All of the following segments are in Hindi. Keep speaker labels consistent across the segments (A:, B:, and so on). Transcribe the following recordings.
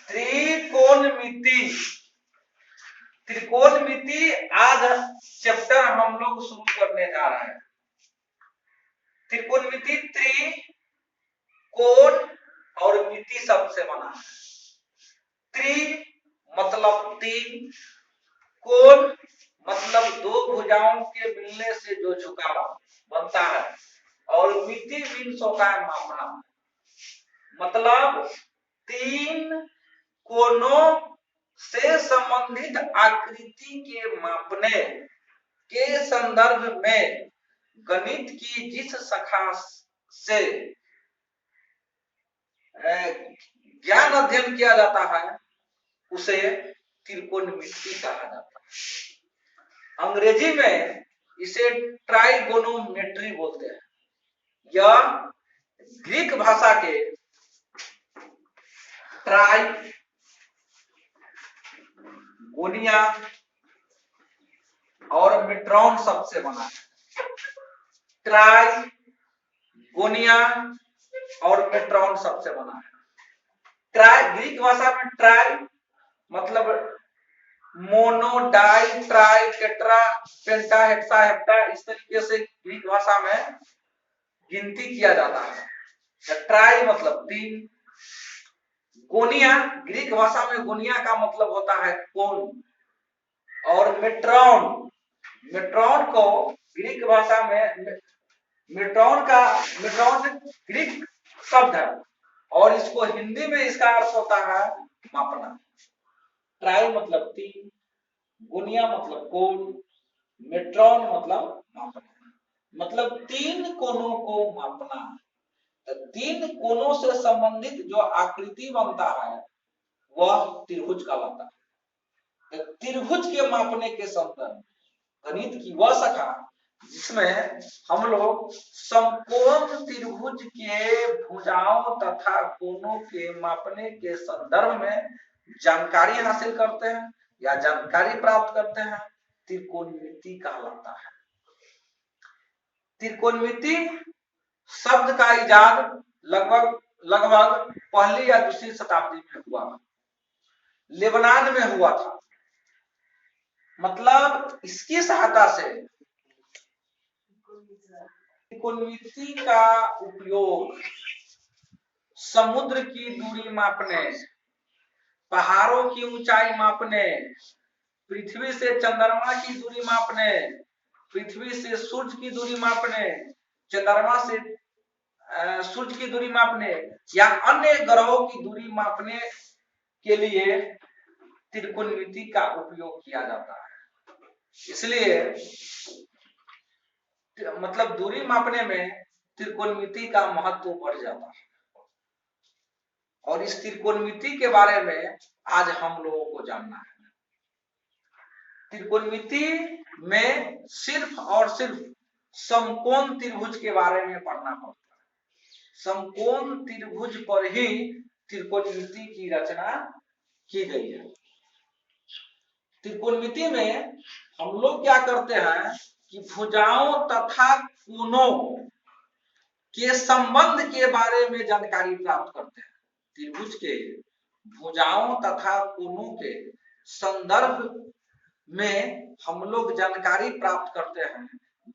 A: त्रिकोणमिति। त्रिकोणमिति आज चैप्टर हम लोग शुरू करने जा रहे हैं। त्रिकोणमिति त्रिकोण और मिति शब्द से बना है। त्रि मतलब तीन, कोण मतलब दो भुजाओं के मिलने से जो झुकाव बनता है, और मिति मीन्स होता है मापना। मतलब तीन कोणों से संबंधित आकृति के मापने के संदर्भ में गणित की जिस शाखा से ज्ञान अध्ययन किया जाता है उसे त्रिकोणमिति कहा जाता है। अंग्रेजी में इसे ट्राइगोनोमेट्री बोलते हैं। यह ग्रीक भाषा के ट्राई गोनिया और मेट्रॉन शब्द से बना है। ट्राई गोनिया और मेट्रॉन शब्द से बना है। ट्राई ग्रीक भाषा में ट्राई मतलब मोनो, डाई, ट्राई, टेट्रा, पेंटा, हेक्सा, हेप्टा, इस तरीके से ग्रीक भाषा में गिनती किया जाता है। ट्राई मतलब तीन। गोनिया ग्रीक भाषा में गोनिया का मतलब होता है कोण। और मेट्रॉन, मेट्रॉन को ग्रीक भाषा में मेट्रॉन ग्रीक शब्द है और इसको हिंदी में इसका अर्थ होता है मापना। ट्राई मतलब तीन, गोनिया मतलब कोण, मेट्रॉन मतलब मापना, मतलब तीन कोणों को मापना। तीन कोणों से संबंधित जो आकृति बनता है वह त्रिभुज कहलाता है। त्रिभुज के मापने के संदर्भ गणित की वह शाखा जिसमें हम लोग समकोण त्रिभुज के भुजाओं तथा कोणों के मापने के संदर्भ में जानकारी हासिल करते हैं या जानकारी प्राप्त करते हैं, त्रिकोणमिति कहलाता है। त्रिकोणमिति शब्द का इजाद लगभग पहली या दूसरी शताब्दी में हुआ, लेबनान में हुआ था। मतलब इसकी सहायता से त्रिकोणमिति का उपयोग समुद्र की दूरी मापने, पहाड़ों की ऊंचाई मापने, पृथ्वी से चंद्रमा की दूरी मापने, पृथ्वी से सूर्य की दूरी मापने, चंद्रमा से सूर्य की दूरी मापने या अन्य ग्रहों की दूरी मापने के लिए त्रिकोणमिति का उपयोग किया जाता है। इसलिए मतलब दूरी मापने में त्रिकोणमिति का महत्व बढ़ जाता है। और इस त्रिकोणमिति के बारे में आज हम लोगों को जानना है। त्रिकोणमिति में सिर्फ और सिर्फ समकोण त्रिभुज के बारे में पढ़ना पड़ता है। समकोण त्रिभुज पर ही त्रिकोणमिति की रचना की गई है। त्रिकोणमिति में हम लोग क्या करते हैं कि भुजाओं तथा कोणों के संबंध के बारे में जानकारी प्राप्त करते हैं। त्रिभुज के भुजाओं तथा कोणों के संदर्भ में हम लोग जानकारी प्राप्त करते हैं,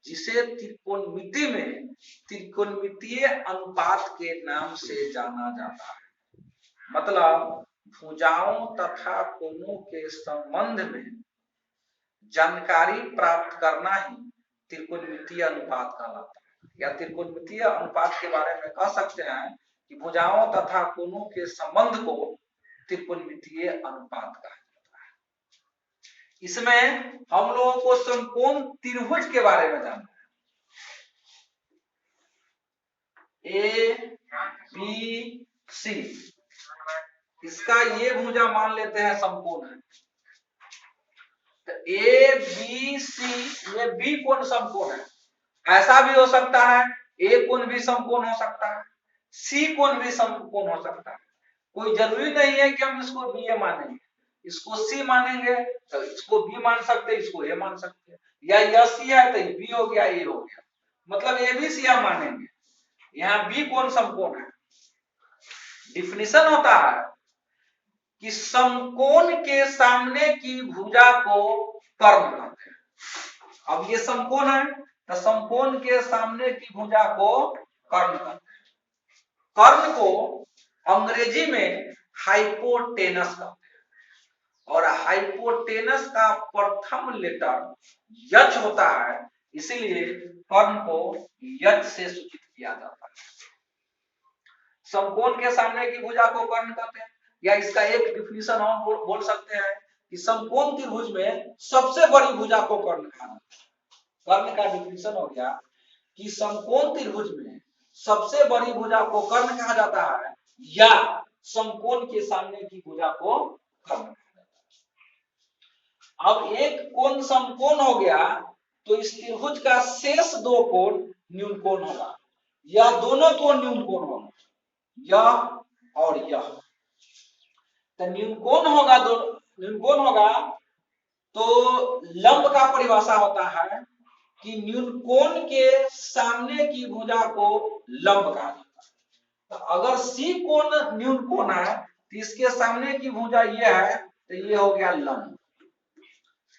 A: जिसे त्रिकोणमिति में त्रिकोणमितीय अनुपात के नाम से जाना जाता है। मतलब भुजाओं तथा कोणों के संबंध में जानकारी प्राप्त करना ही त्रिकोणमितीय अनुपात कहलाता है। या त्रिकोणमितीय अनुपात के बारे में कह सकते हैं कि भुजाओं तथा कोणों के संबंध को त्रिकोणमितीय अनुपात कहा जाता है। इसमें हम लोगों को समकोण त्रिभुज के बारे में जानना है। ए बी सी, इसका ये भुजा मान लेते हैं समकोण है, तो ए बी सी ये बी कोण समकोण है। ऐसा भी हो सकता है ए कोण भी समकोण हो सकता है, सी कोण भी समकोण हो सकता है। कोई जरूरी नहीं है कि हम इसको बी ए मानेंगे, इसको सी मानेंगे तो इसको बी मान सकते हैं, इसको ए मान सकते हैं, या यह सी है तो बी हो गया, ए हो गया। मतलब ए बी सी हम मानेंगे। यहाँ बी कोण समकोण है। डिफिनेशन होता है कि समकोण के सामने की भुजा को कर्ण कहते हैं। अब ये समकोण है तो समकोण के सामने की भुजा को कर्ण कहते हैं। कर्ण को अंग्रेजी में हाइपोटेनस कहते हैं और हाइपोटेनस का प्रथम लेटर यच होता है, इसीलिए कर्ण को यच से सूचित किया जाता है। समकोण के सामने की भुजा को कर्ण कहते हैं, या इसका एक डिफिनेशन हम बोल सकते हैं कि समकोण त्रिभुज में सबसे बड़ी भुजा को कर्ण कहा जाता है। कर्ण का डिफिनेशन हो गया कि समकोण त्रिभुज में सबसे बड़ी भुजा को कर्ण कहा जाता है या समकोण के सामने की भुजा को कर्ण कहा जाता है। अब एक कोण समकोण हो गया तो इस त्रिभुज का शेष दो कोण न्यून कोण होगा, या दोनों कोण न्यून कोण होगा, यह और यह। तो न्यून कोण होगा, दो न्यून कोण होगा तो लंब का परिभाषा होता है कि न्यून कोण के सामने की भुजा को लंब कहा जाता है। तो अगर सी कोण न्यून कोण है तो इसके सामने की भुजा यह है, तो ये हो गया लंब।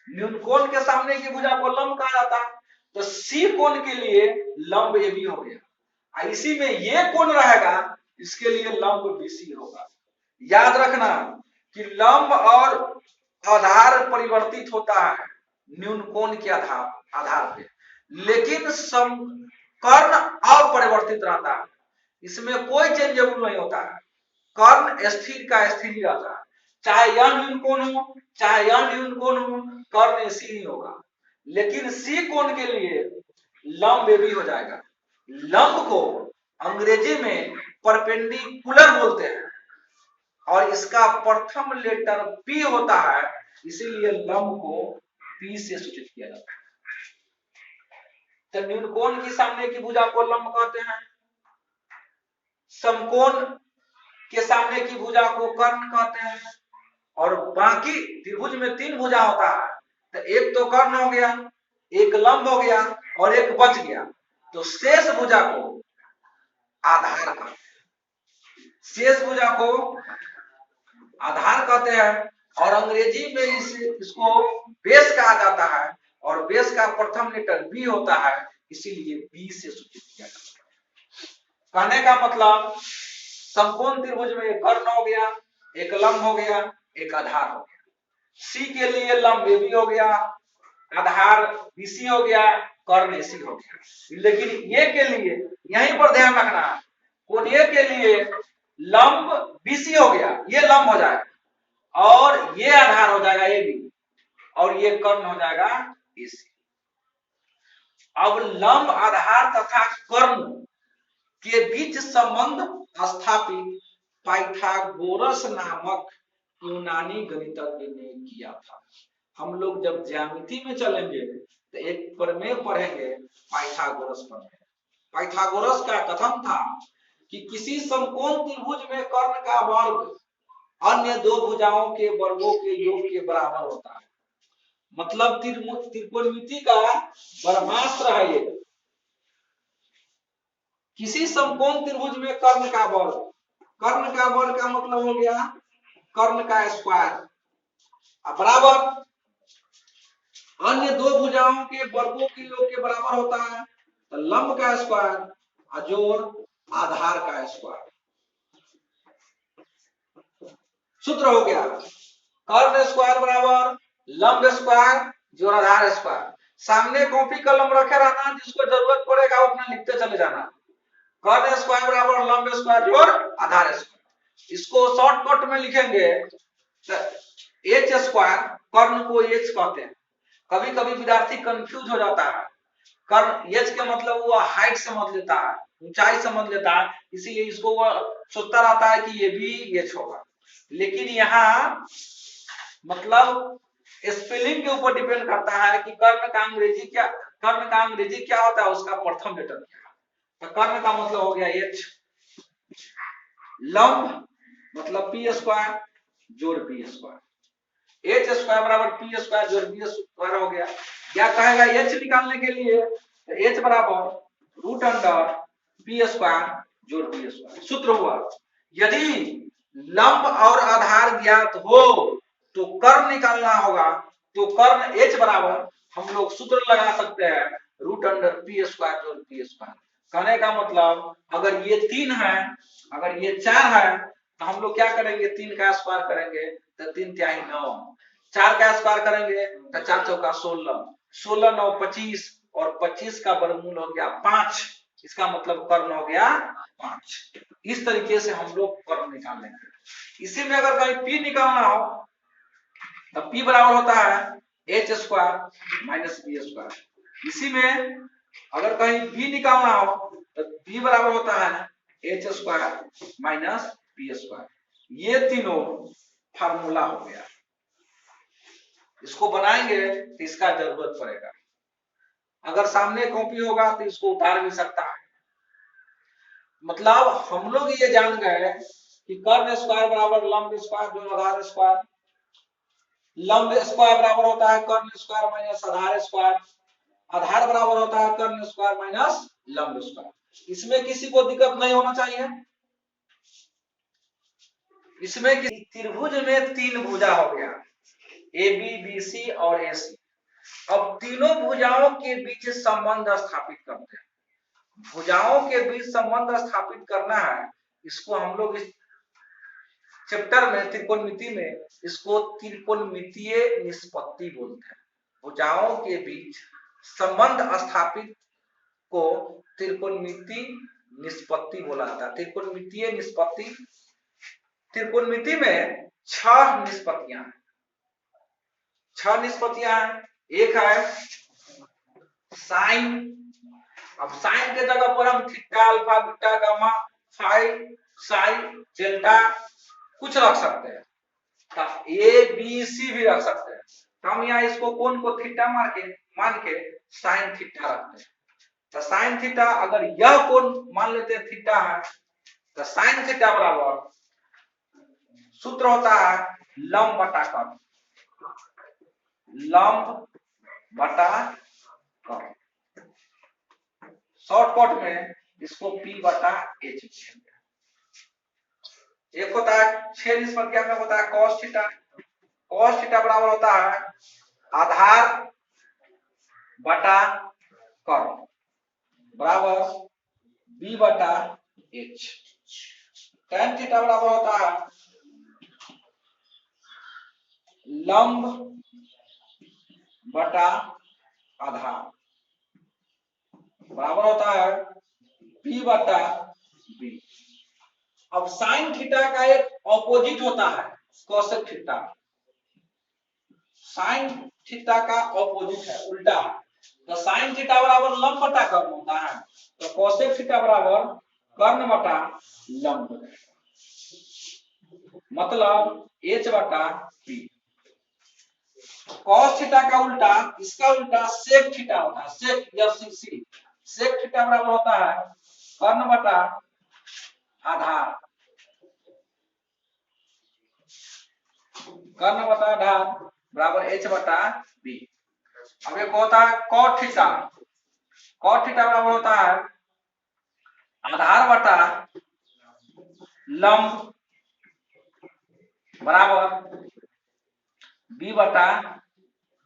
A: न्यून कोण के सामने की भुजा को लंब कहा जाता है, तो सी कोण के लिए लंब ए बी हो गया। इसी में ये कोण रहेगा, इसके लिए लंब बीसी होगा। याद रखना कि लंब और आधार परिवर्तित होता है न्यून कोण के आधार पे, लेकिन कर्ण अपरिवर्तित रहता है, इसमें कोई चेंजेबल नहीं होता है। कर्ण स्थिर का स्थिर ही रहता है, चाहे यह न्यून कोण हो चाहे यह न्यून कोण हो, कर्ण सी नहीं होगा। लेकिन सी कोण के लिए लंब ए बी हो जाएगा। लंब को अंग्रेजी में परपेंडिकुलर बोलते हैं और इसका प्रथम लेटर पी होता है, इसीलिए लंब को पी से सूचित किया जाता है। तो न्यून कोण के सामने की भुजा को लंब कहते हैं, समकोण के सामने की भुजा को कर्ण कहते हैं, और बाकी त्रिभुज में तीन भुजा होता है, तो एक तो कर्ण हो गया, एक लंब हो गया और एक बच गया, तो शेष भुजा को आधार कहते हैं। शेष भुजा को आधार कहते हैं और अंग्रेजी में इसको बेस कहा जाता है और बेस का प्रथम लेटर बी होता है, इसीलिए बी से सूचित किया जाता है। कहने का मतलब समकोण त्रिभुज में एक कर्ण हो गया, एक लंब हो गया, एक आधार हो गया। सी के लिए लंब ए बी हो गया, आधार बीसी हो गया, कर्ण एसी हो गया। लेकिन ये के लिए यहीं पर ध्यान रखना, कोण ए के लिए लंब बीसी हो गया, ये लंब हो जाएगा और ये आधार हो जाएगा ए बी और ये कर्ण हो जाएगा एसी। अब लंब, आधार तथा कर्ण के बीच संबंध स्थापित पाइथागोरस नामक यूनानी गणितज्ञ ने किया था। हम लोग जब ज्यामिति में चलेंगे तो एक प्रमेय पढ़ेंगे, पाइथागोरस प्रमेय। पाइथागोरस का कथन था कि किसी समकोण त्रिभुज में कर्ण का वर्ग अन्य दो भुजाओं के वर्गों के योग के बराबर होता है। मतलब त्रिकोणमिति का ब्रह्मास्त्र है ये। किसी समकोण त्रिभुज में कर्ण का वर्ग, कर्ण का वर्ग का मतलब हो गया कर्ण का स्क्वायर, बराबर अन्य दो भुजाओं के वर्गों के योग के बराबर होता है। तो लंब का स्क्वायर जोड़ आधार का स्क्वायर, सूत्र हो गया कर्ण स्क्वायर बराबर लंब स्क्वायर जोड़ आधार स्क्वायर। सामने कॉपी कलम रखे रहना, जिसको जरूरत पड़ेगा अपना लिखते चले जाना। कर्ण स्क्वायर बराबर लंब स्क्वायर जोड़ आधार स्क्वायर। इसको शॉर्टकट में लिखेंगे तो एच स्क्वायर, कर्ण को एच कहते हैं। कभी कभी विद्यार्थी कंफ्यूज हो जाता है, कर्ण एच के मतलब वो हाइट समझ लेता है, ऊंचाई समझ लेता है, इसीलिए इसको वो सोचता रहता है कि ये भी एच होगा। लेकिन यहाँ मतलब स्पेलिंग के ऊपर डिपेंड करता है कि कर्ण का अंग्रेजी क्या होता है, उसका प्रथम लेटर क्या है। तो कर्ण का मतलब हो गया एच, लंब मतलब पी स्क्वायर जोड़ बी स्क्वायर, एच स्क्वायर बराबर पी स्क्वायर जोड़ बी स्क्वायर हो गया। क्या कहेगा एच निकालने के लिए, तो एच बराबर रूट अंडर पी स्क्वायर जोड़ बी स्क्वायर। सूत्र हुआ, यदि लंब और आधार ज्ञात हो तो कर्ण निकालना होगा। तो कर्ण h बराबर हम लोग सूत्र लगा सकते हैं रूट अंडर पी स्क्वायर जोड़ पी स्क्वायर। कहने का मतलब अगर ये 3 है, अगर ये 4 है तो हम लोग क्या करेंगे, 3 का स्क्वायर करेंगे तो 3 तिहाई 9, 4 का स्क्वायर करेंगे तो 4 चौका 16, 16 9 25 और 25 का वर्गमूल हो गया 5। इसका मतलब कर्ण हो गया 5। इस तरीके से हम लोग कर्ण निकाल लेंगे। इसी में अगर कहीं p निकालना हो तो p बराबर होता है h square minus B square. इसी में अगर कहीं b निकालना हो तो p बराबर होता है h square minus B square. ये तीनों फार्मूला हो गया। इसको बनाएंगे तो इसका जरूरत पड़ेगा। अगर सामने कॉपी होगा तो इसको उतार भी सकता है। मतलब हम लोग ये जान गए कि कर्ण स्क्वायर बराबर लंब स्क्वायर जो आधार स्क्वायर, लंब स्क्वायर बराबर होता है कर्ण स्क्वायर माइनस आधार स्क्वायर, आधार बराबर होता है कर्ण स्क्वायर माइनस लंब स्क्वायर। इसमें किसी को दिक्कत नहीं होना चाहिए। इसमें त्रिभुज में 3 भुजा हो गया ए बी बी सी और ए सी। अब तीनों भुजाओं के बीच संबंध स्थापित करते हैं। भुजाओं के बीच संबंध स्थापित करना है, इसको हम लोग इस चैप्टर में त्रिकोणमिति में इसको त्रिकोणमितीय निष्पत्ति बोलते हैं। भुजाओं के बीच संबंध स्थापित को त्रिकोणमिति निष्पत्ति बोला जाता है। त्रिकोणमितीय निष्पत्ति, त्रिकोणमिति में 6 निष्पत्तियां हैं। 6 निष्पत्तियां हैं। एक है साइन। अब साइन के जगह पर हम theta alpha beta gamma phi psi delta कुछ रख सकते हैं। ए बी सी भी रख सकते हैं। तो हम यहाँ इसको कोण को थीटा मान के साइन थीटा रखते हैं। तो साइन थीटा, अगर यह कोण मान लेते हैं थीटा है तो साइन थीटा बराबर सूत्र होता है लंब बटा कर्ण, लंब बटा कर्ण। शॉर्टकट में इसको P बटा H। एक होता है 6 निष्पत्तियां में होता है cos थीटा। cos थीटा बराबर होता है आधार बटा कर्ण बराबर B बटा H। tan थीटा बराबर होता है लंब बटा आधार बराबर होता है P बटा B। अब साइन थीटा का एक ऑपोजिट होता है कोसेक थीटा। साइन थीटा का ऑपोजिट है, उल्टा है। तो साइन थीटा बराबर लंब बटा कर्ण होता है, तो कोसेक थीटा बराबर कर्ण बटा लंब, मतलब h बटा p। cos थीटा का उल्टा, इसका उल्टा सेक थीटा होता है, सेक या सी। सेक थीटा बराबर होता है कर्ण बटा आधार, कर्ण बटा आधार बराबर h बटा b। अब एक होता है cot थीटा। cot थीटा बराबर होता है आधार बटा लंब बराबर b बटा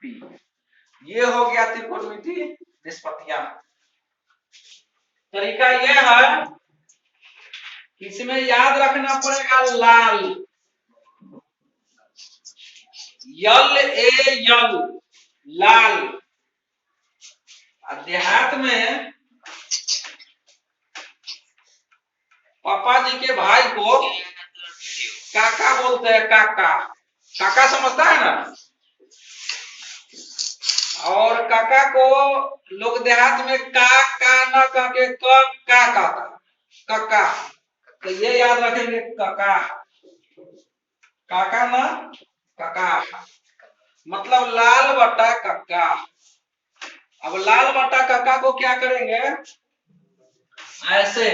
A: p। ये हो गया त्रिकोणमिति निष्पत्तियां। तरीका यह है, इसमें याद रखना पड़ेगा लाल, यल ए यल लाल। देहात में पापा जी के भाई को काका बोलते हैं, काका। काका समझता है ना। और काका को लोग देहात में का न करके का कहता, काका। तो ये याद रखेंगे काका, काका ना काका, मतलब लाल बटा काका। अब लाल बटा काका को क्या करेंगे, ऐसे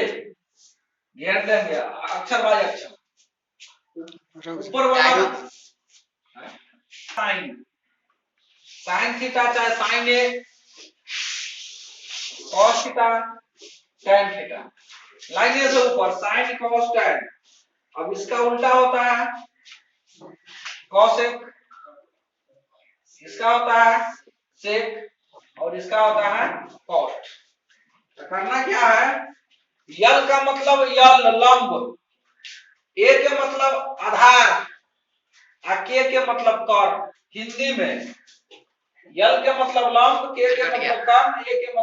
A: घेर देंगे अक्षर बाय अक्षर। ऊपर वाला साइन, साइन थीटा चाहे साइन ए, cos थीटा tan थीटा, लाइने से ऊपर साइन cos tan। अब इसका उल्टा होता है कॉसेक, इसका होता है सेक और इसका होता है कॉट। तो करना क्या है, यल का मतलब यल लंब, ए के मतलब आधार और के मतलब कर्ण। हिंदी में यल के मतलब लंब, के मतलब कर्ण, ए के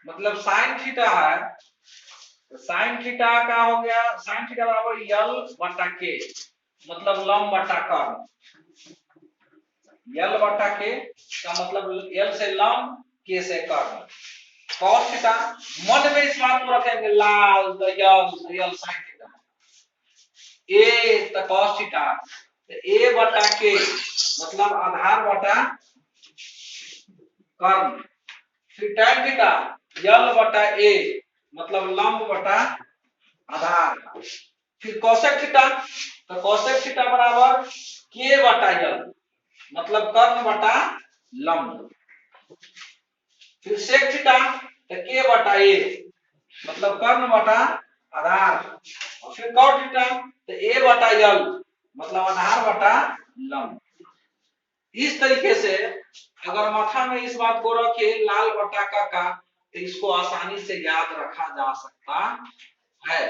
A: मतलब साइन थीटा है। तो साइन थीटा का हो गया, साइन थीटा बराबर यल बटा के, मतलब लंब बटा कर्ण। यल बटा के का मतलब यल से लंब, के से कर्ण। कॉस थीटा, मन में इस बात को रखेंगे, लाल तो यल साइन थीटा, ए तो कॉस थीटा, तो ए बटा के मतलब आधार बटा कर्ण। फिर tan थीटा यल बटा ए मतलब लंब बटा आधार। फिर कोसेक थीटा, तो कोसेक थीटा बराबर के बटा यल मतलब कर्ण बटा लंब। फिर सेक थीटा तो के बटा ए मतलब कर्ण बटा आधार। और फिर कॉट थीटा तो ए बटा यल मतलब आधार बटा लंब। इस तरीके से अगर माथा में इस बात को रखे लाल बटा का तो इसको आसानी से याद रखा जा सकता है।